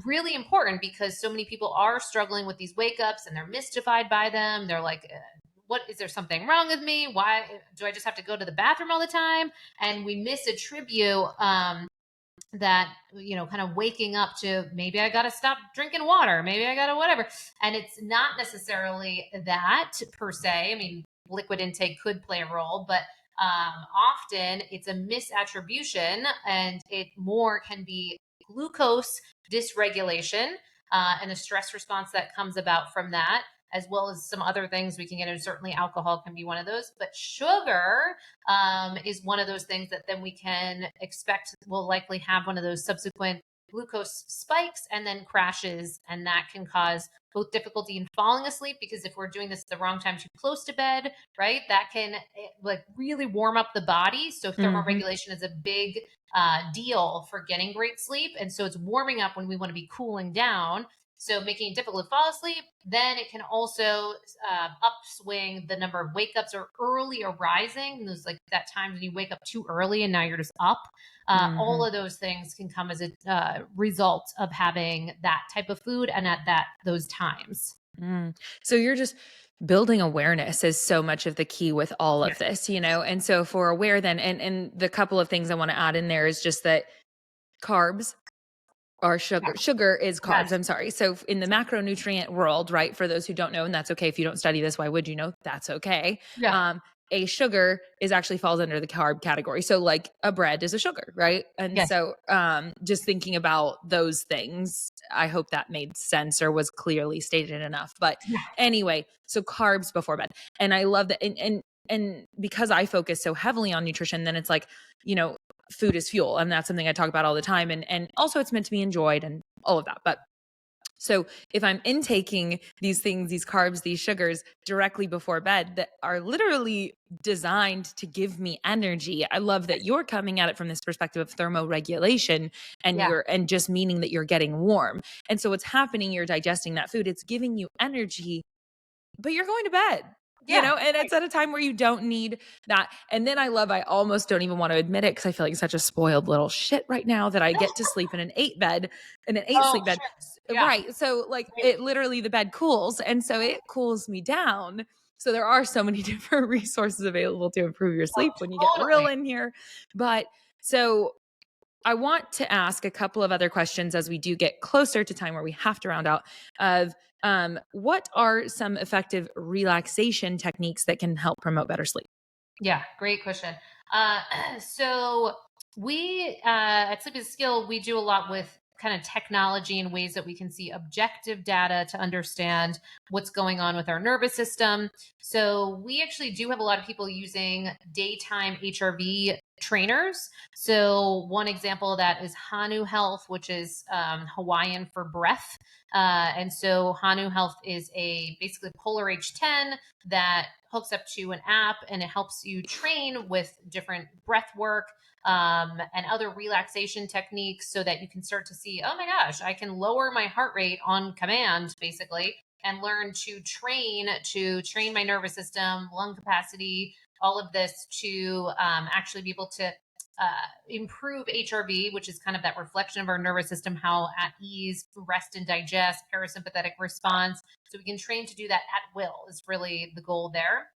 Really important because so many people are struggling with these wake ups and they're mystified by them. They're like, what is there something wrong with me? Why do I just have to go to the bathroom all the time? And we misattribute that, kind of waking up to maybe I got to stop drinking water, maybe I got to whatever. And it's not necessarily that per se. I mean, liquid intake could play a role, but often it's a misattribution, and it more can be glucose dysregulation and the stress response that comes about from that, as well as some other things we can get into. Certainly alcohol can be one of those, but sugar is one of those things that then we can expect will likely have one of those subsequent glucose spikes and then crashes. And that can cause both difficulty in falling asleep, because if we're doing this at the wrong time, too close to bed, right, that can like really warm up the body. So mhm, thermoregulation is a big deal for getting great sleep. And so it's warming up when we want to be cooling down, so making it difficult to fall asleep. Then it can also upswing the number of wake ups or early arising. There's like that time when you wake up too early and now you're just up. All mhm, of those things can come as a result of having that type of food and at those times. mm. So you're just building awareness is so much of the key with all Yeah. of this, And so for aware then, and the couple of things I want to add in there is just that carbs are Yeah. sugar. Sugar is carbs. Yes. I'm sorry. So in the macronutrient world, right? For those who don't know, and that's okay if you don't study this, why would you know? That's okay. Yeah. A sugar is actually falls under the carb category. So like a bread is a sugar, right? And Yes. so just thinking about those things, I hope that made sense or was clearly stated enough. But Yeah. anyway, so carbs before bed. And I love that. And because I focus so heavily on nutrition, then it's like, you know, food is fuel, and that's something I talk about all the time, and also it's meant to be enjoyed and all of that. But So if I'm intaking these things, these carbs, these sugars directly before bed that are literally designed to give me energy, I love that you're coming at it from this perspective of thermoregulation and Yeah. and just meaning that you're getting warm. And so what's happening, you're digesting that food, it's giving you energy, but you're going to bed. Yeah. And it's at a time where you don't need that. And then I almost don't even want to admit it because I feel like such a spoiled little shit right now that I get to sleep in an eight Oh, sleep bed. sure. Yeah. Right. So like it literally, the bed cools. And so it cools me down. So there are so many different resources available to improve your Oh, sleep when you get real totally. in here. But so I want to ask a couple of other questions as we do get closer to time where we have to round out of what are some effective relaxation techniques that can help promote better sleep? Yeah, great question. Uh, so at Sleep is a Skill, we do a lot with kind of technology in ways that we can see objective data to understand what's going on with our nervous system. So we actually do have a lot of people using daytime HRV trainers. So one example of that is Hanu Health, which is Hawaiian for breath. And so Hanu Health is a basically Polar H10 that hooks up to an app, and it helps you train with different breath work and other relaxation techniques so that you can start to see, oh my gosh, I can lower my heart rate on command, basically, and learn to train my nervous system, lung capacity, all of this to actually be able to improve HRV, which is kind of that reflection of our nervous system, how at ease, rest and digest, parasympathetic response. So we can train to do that at will is really the goal there.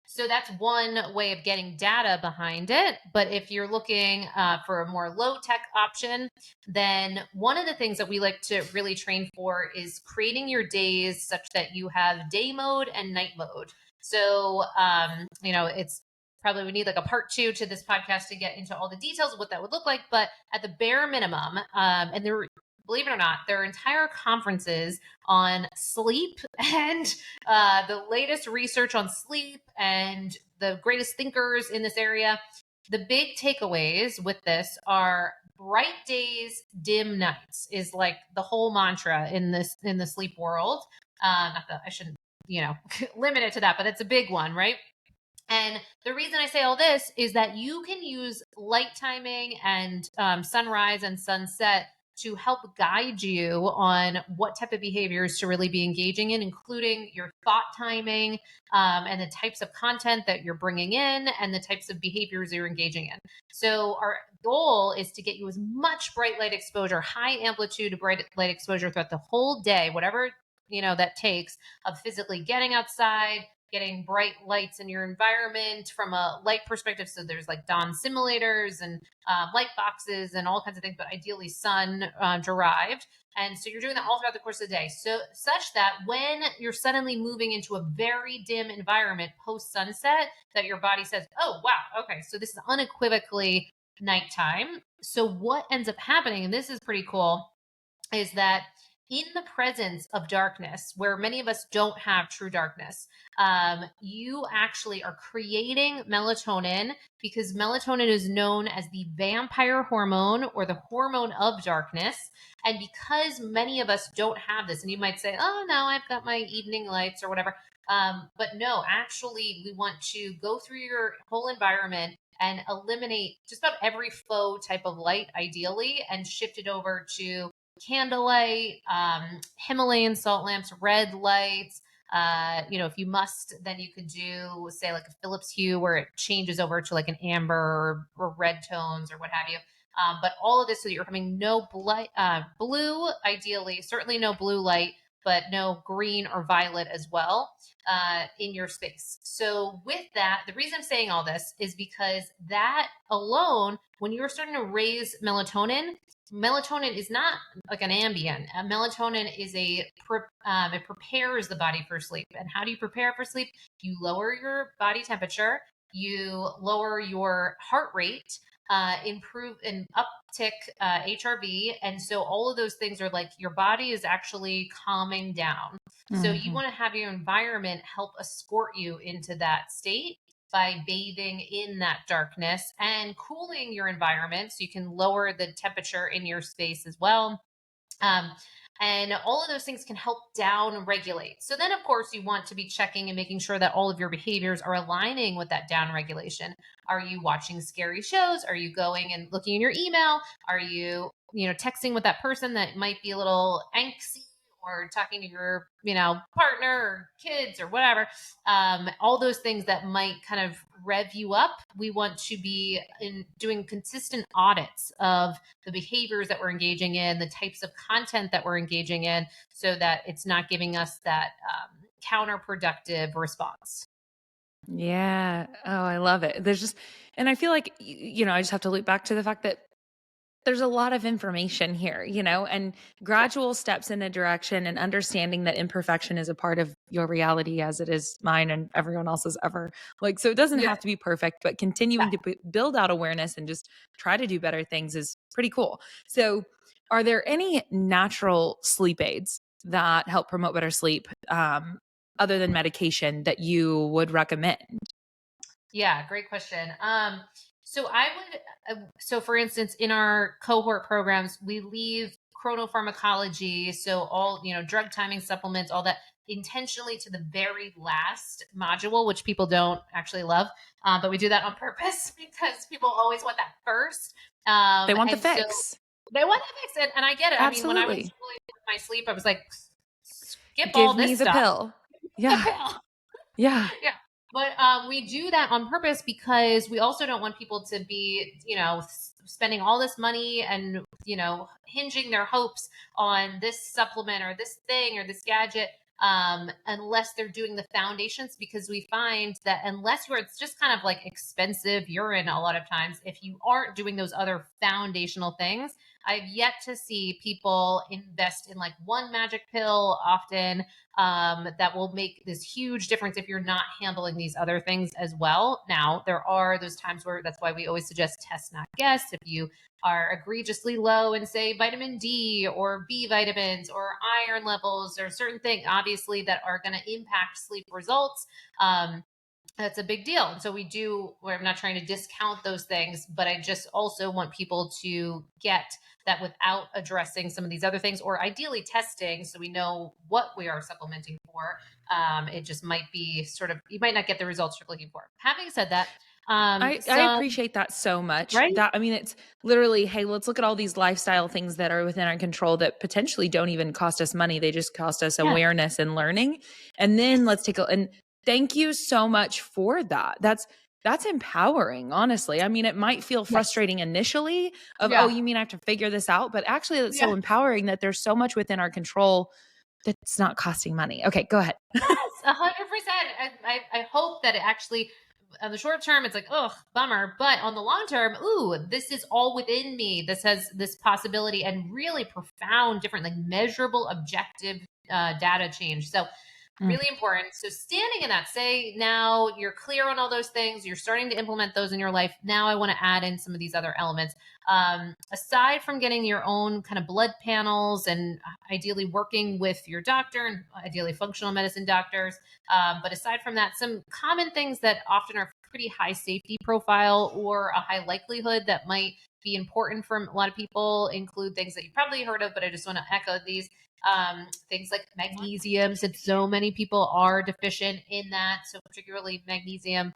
So that's one way of getting data behind it. But if you're looking for a more low tech option, then one of the things that we like to really train for is creating your days such that you have day mode and night mode. So, it's probably we need like a part two to this podcast to get into all the details of what that would look like. But at the bare minimum, and there, believe it or not, there are entire conferences on sleep and the latest research on sleep and the greatest thinkers in this area. The big takeaways with this are bright days, dim nights is like the whole mantra in the sleep world. Not that I shouldn't, limit it to that, but it's a big one, right? And the reason I say all this is that you can use light timing and sunrise and sunset to help guide you on what type of behaviors to really be engaging in, including your thought timing and the types of content that you're bringing in and the types of behaviors you're engaging in. So, our goal is to get you as much bright light exposure, high amplitude bright light exposure throughout the whole day, whatever that takes, of physically getting outside, getting bright lights in your environment from a light perspective. So there's like dawn simulators and light boxes and all kinds of things, but ideally sun derived. And so you're doing that all throughout the course of the day. So such that when you're suddenly moving into a very dim environment post sunset, that your body says, oh, wow, okay, so this is unequivocally nighttime. So what ends up happening, and this is pretty cool, is that in the presence of darkness, where many of us don't have true darkness, you actually are creating melatonin, because melatonin is known as the vampire hormone or the hormone of darkness. And because many of us don't have this, and you might say, oh, no, I've got my evening lights or whatever. But no, actually, we want to go through your whole environment and eliminate just about every faux type of light, ideally, and shift it over to candlelight, Himalayan salt lamps, red lights. If you must, then you could do, say, like a Philips Hue where it changes over to like an amber or red tones or what have you. But all of this so that you're having no blue, ideally, certainly no blue light, but no green or violet as well in your space. So, with that, the reason I'm saying all this is because that alone, when you're starting to raise melatonin is not like an Ambien. Melatonin is it prepares the body for sleep. And how do you prepare for sleep? You lower your body temperature, you lower your heart rate, improve and uptick HRV, and so all of those things are like your body is actually calming down. So you Mhm. want to have your environment help escort you into that state by bathing in that darkness and cooling your environment so you can lower the temperature in your space as well. Um, And all of those things can help down regulate. So then, of course, you want to be checking and making sure that all of your behaviors are aligning with that down regulation. Are you watching scary shows? Are you going and looking in your email? Are you, texting with that person that might be a little angsty, or talking to your, partner or kids or whatever? All those things that might kind of rev you up. We want to be doing consistent audits of the behaviors that we're engaging in, the types of content that we're engaging in, so that it's not giving us that counterproductive response. Yeah. Oh, I love it. And I feel like, I just have to loop back to the fact that there's a lot of information here, and Yeah. gradual steps in a direction, and understanding that imperfection is a part of your reality as it is mine and everyone else's ever. Like, so it doesn't Yeah. have to be perfect, but continuing to build out awareness and just try to do better things is pretty cool. So, are there any natural sleep aids that help promote better sleep, other than medication, that you would recommend? Yeah, great question. So I would, so for instance, in our cohort programs, we leave chronopharmacology, so all, drug timing supplements, all that, intentionally to the very last module, which people don't actually love. But we do that on purpose because people always want that first. They want the And so fix. they want to fix it. And I get it. I mean, when I was Absolutely. struggling with my sleep, I was like, skip all Give me this the stuff. pill. The Yeah. pill. Yeah. Yeah. But we do that on purpose because we also don't want people to be, spending all this money and, hinging their hopes on this supplement or this thing or this gadget, unless they're doing the foundations. Because we find that unless it's just kind of like expensive urine a lot of times, if you aren't doing those other foundational things, I've yet to see people invest in like one magic pill often, that will make this huge difference if you're not handling these other things as well. Now, there are those times where that's why we always suggest test, not guess. If you are egregiously low in, say, vitamin D or B vitamins or iron levels or certain things, obviously, that are going to impact sleep results. That's a big deal. And so I'm not trying to discount those things, but I just also want people to get that without addressing some of these other things, or ideally testing so we know what we are supplementing for. It just might be you might not get the results you're looking for. Having said that, I appreciate that so much. right? It's literally, hey, let's look at all these lifestyle things that are within our control that potentially don't even cost us money. They just cost us Yeah. awareness and learning. And then let's take and thank you so much for that. That's empowering, honestly. It might feel Yes. frustrating initially of, oh, Yeah. you mean I have to figure this out? But actually it's Yeah. so empowering that there's so much within our control that's not costing money. Okay, go ahead. Yes, 100%. I hope that it actually, on the short term, it's like, oh, bummer. But on the long term, ooh, this is all within me. This has this possibility and really profound, different, like measurable, objective data change. So Mm. really important. So standing in that, say now you're clear on all those things, you're starting to implement those in your life. Now I want to add in some of these other elements. Aside from getting your own kind of blood panels and ideally working with your doctor and ideally functional medicine doctors, but aside from that, some common things that often are pretty high safety profile or a high likelihood that might be important for a lot of people include things that you've probably heard of, but I just want to echo these. Things like magnesium, since so many people are deficient in that. So particularly magnesium,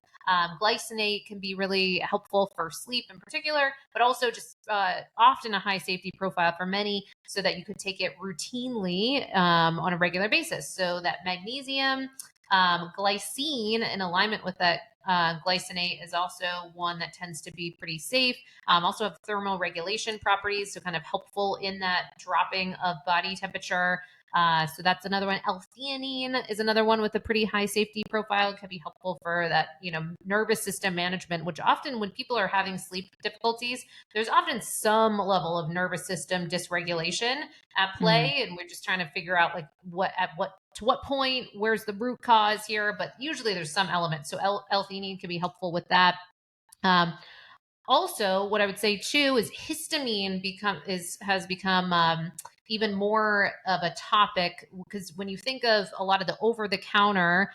glycinate can be really helpful for sleep in particular, but also just often a high safety profile for many, so that you could take it routinely on a regular basis. So that magnesium, glycine in alignment with that glycinate is also one that tends to be pretty safe. Also have thermal regulation properties, so kind of helpful in that dropping of body temperature. So that's another one. L-theanine is another one with a pretty high safety profile. It can be helpful for that, nervous system management, which often when people are having sleep difficulties, there's often some level of nervous system dysregulation at Mm. play. And we're just trying to figure out like to what point, where's the root cause here? But usually there's some element. So L-theanine can be helpful with that. Also, what I would say too is histamine has become even more of a topic, because when you think of a lot of the over-the-counter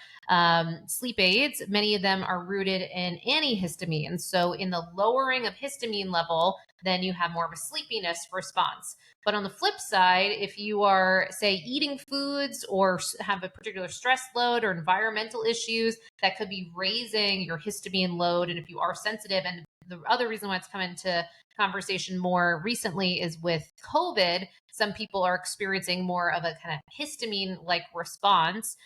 sleep aids, many of them are rooted in antihistamine. So in the lowering of histamine level, then you have more of a sleepiness response. But on the flip side, if you are, say, eating foods or have a particular stress load or environmental issues, that could be raising your histamine load. And if you are sensitive, and the other reason why it's come into conversation more recently is with COVID, some people are experiencing more of a kind of histamine like response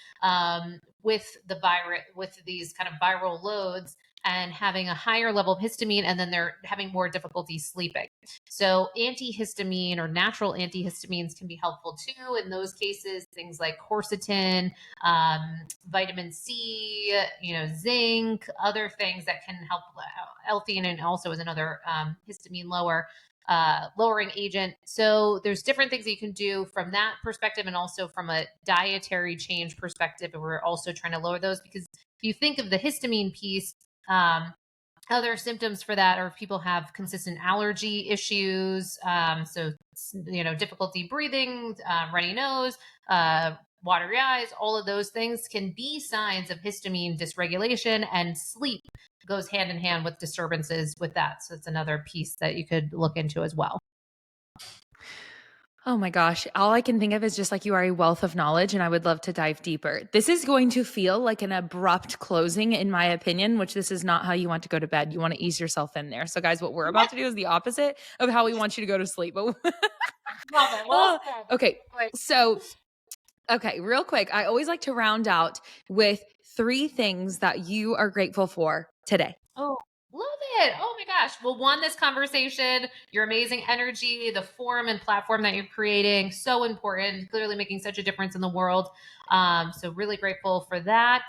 with the virus, with these kind of viral loads, and having a higher level of histamine, and then they're having more difficulty sleeping. So antihistamine or natural antihistamines can be helpful too in those cases. Things like quercetin, vitamin C, zinc, other things that can help. L-theanine also is another histamine lowering agent. So there's different things that you can do from that perspective, and also from a dietary change perspective. And we're also trying to lower those, because if you think of the histamine piece, other symptoms for that are if people have consistent allergy issues, so difficulty breathing, runny nose, watery eyes, all of those things can be signs of histamine dysregulation, and sleep goes hand in hand with disturbances with that. So it's another piece that you could look into as well. Oh my gosh. All I can think of is just like you are a wealth of knowledge, and I would love to dive deeper. This is going to feel like an abrupt closing, in my opinion, which this is not how you want to go to bed. You want to ease yourself in there. So, guys, what we're about to do is the opposite of how we want you to go to sleep. Love it. Well said. Okay. So, okay, real quick. I always like to round out with 3 things that you are grateful for today. Oh, love it. Oh my gosh. Well, one, this conversation, your amazing energy, the forum and platform that you're creating, so important, clearly making such a difference in the world. So really grateful for that.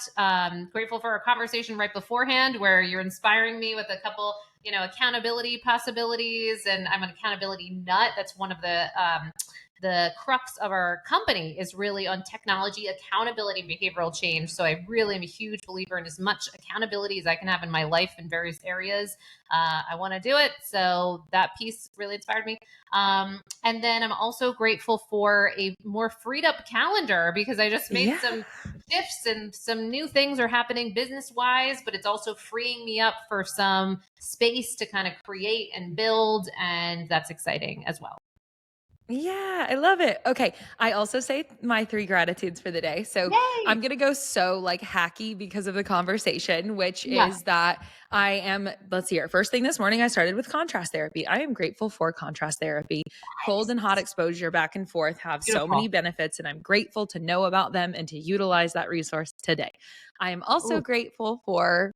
Grateful for our conversation right beforehand, where you're inspiring me with a couple, accountability possibilities. And I'm an accountability nut. That's one of the crux of our company, is really on technology accountability, behavioral change. So I really am a huge believer in as much accountability as I can have in my life in various areas. I want to do it. So that piece really inspired me. And then I'm also grateful for a more freed up calendar, because I just made some shifts, and some new things are happening business wise, but it's also freeing me up for some space to kind of create and build. And that's exciting as well. Yeah, I love it. Okay. I also say my 3 gratitudes for the day. So Yay! I'm going to go so like hacky because of the conversation, which Yeah. is that I am, let's see here. First thing this morning, I started with contrast therapy. I am grateful for contrast therapy. Cold and hot exposure back and forth have so many benefits, and I'm grateful to know about them and to utilize that resource today. I am also grateful for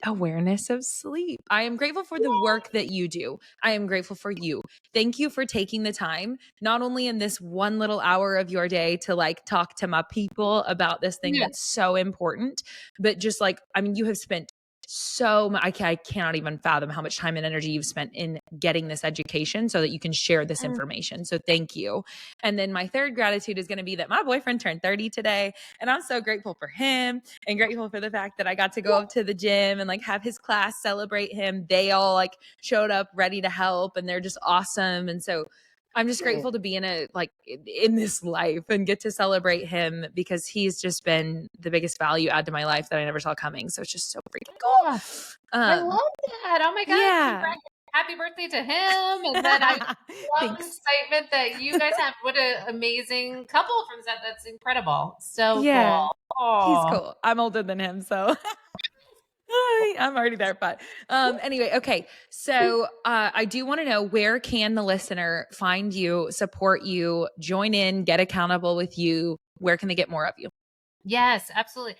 awareness of sleep. I am grateful for the work that you do. I am grateful for you. Thank you for taking the time, not only in this one little hour of your day, to like talk to my people about this thing that's so important, but just like, I mean, you have spent so much, I cannot even fathom how much time and energy you've spent in getting this education so that you can share this information. So thank you. And then my 3rd gratitude is going to be that my boyfriend turned 30 today, and I'm so grateful for him, and grateful for the fact that I got to go up to the gym and like have his class celebrate him. They all like showed up ready to help, and they're just awesome. And so I'm just grateful to be in this life and get to celebrate him, because he's just been the biggest value add to my life that I never saw coming. So it's just so freaking cool. I love that. Oh my God. Yeah. Happy birthday to him. And then I love the excitement that you guys have. What an amazing couple from that. That's incredible. So cool. He's cool. I'm older than him, so I'm already there. But anyway, okay. So I do want to know, where can the listener find you, support you, join in, get accountable with you? Where can they get more of you? Yes, absolutely.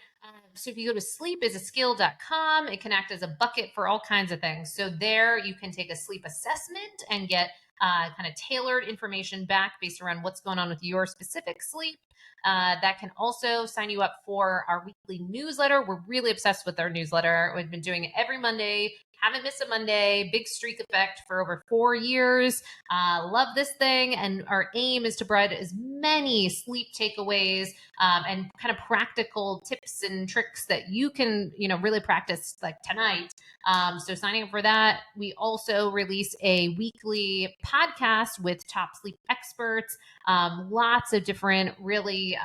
So if you go to sleepisaskill.com, it can act as a bucket for all kinds of things. So there you can take a sleep assessment and get kind of tailored information back based around what's going on with your specific sleep. That can also sign you up for our weekly newsletter. We're really obsessed with our newsletter. We've been doing it every Monday, haven't missed a Monday, big streak effect for over 4 years. Love this thing. And our aim is to provide as many sleep takeaways and kind of practical tips and tricks that you can, really practice like tonight. So signing up for that. We also release a weekly podcast with top sleep experts, lots of different really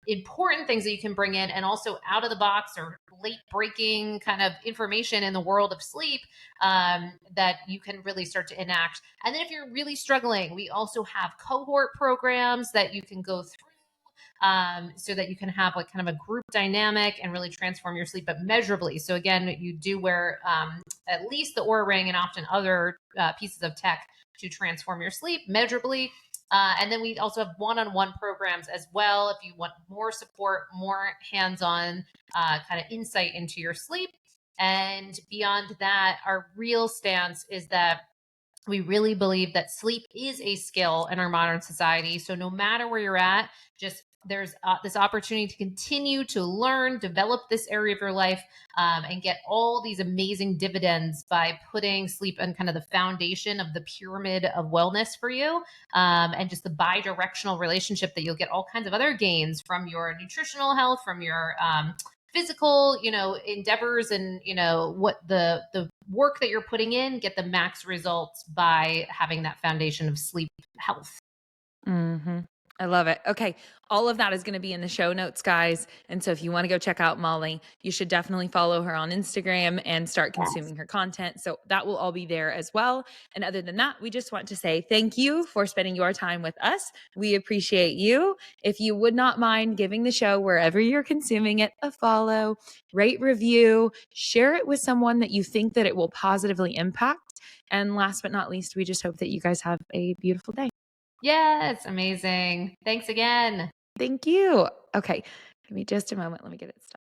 important things that you can bring in, and also out of the box or late breaking kind of information in the world of sleep that you can really start to enact. And then if you're really struggling, we also have cohort programs that you can go through so that you can have like kind of a group dynamic and really transform your sleep, but measurably. So again, you do wear at least the Oura Ring and often other pieces of tech to transform your sleep measurably. And then we also have one-on-one programs as well. If you want more support, more hands-on kind of insight into your sleep. And beyond that, our real stance is that we really believe that sleep is a skill in our modern society. So no matter where you're at, just there's this opportunity to continue to learn, develop this area of your life, and get all these amazing dividends by putting sleep on kind of the foundation of the pyramid of wellness for you, and just the bi-directional relationship that you'll get all kinds of other gains from your nutritional health, from your physical, endeavors, and what the work that you're putting in, get the max results by having that foundation of sleep health. Mm-hmm. I love it. Okay. All of that is going to be in the show notes, guys. And so if you want to go check out Mollie, you should definitely follow her on Instagram and start consuming her content. So that will all be there as well. And other than that, we just want to say thank you for spending your time with us. We appreciate you. If you would not mind giving the show wherever you're consuming it a follow, rate, review, share it with someone that you think that it will positively impact. And last but not least, we just hope that you guys have a beautiful day. Yes, amazing. Thanks again. Thank you. Okay. Give me just a moment. Let me get it started.